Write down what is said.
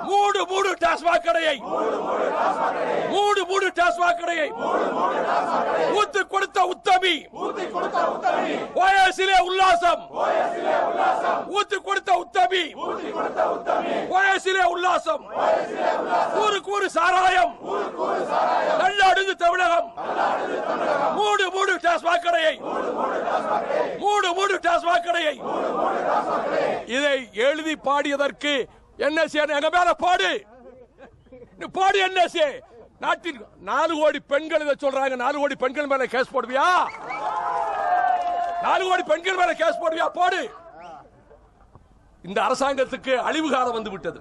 மூடு மூடு டாஸ்மாக் கடையை, மூடு மூடு டாஸ்மாக் கடையை, ஊத்து கொடுத்த உத்தமி, ஓஎஸ்சிலே உல்லாசம், ஊத்து கொடுத்த உத்தமி, ஓஎஸ்சிலே உல்லாசம், ஊருக்கு ஊரு சாராயம், நல்லாடுது தமிழகம், மூடு மூடு டாஸ்மாக் கடையை, மூடு மூடு டாஸ்மாக் கடையை. இதை எழுதி பாடியதற்கு என்எஸ்ஏ எங்க மேல பாடு பாடு. என்எஸ்ஏ நாட்டின் 4 கோடி பெண்கள் இதை சொல்றாங்க. 4 கோடி பெண்கள் மேல கேஸ் போடுவியா? 4 கோடி பெண்கள் மேல கேஸ் போடுவியா? போடு. இந்த அரசாங்கத்துக்கு அழிவு காலம் வந்து விட்டது.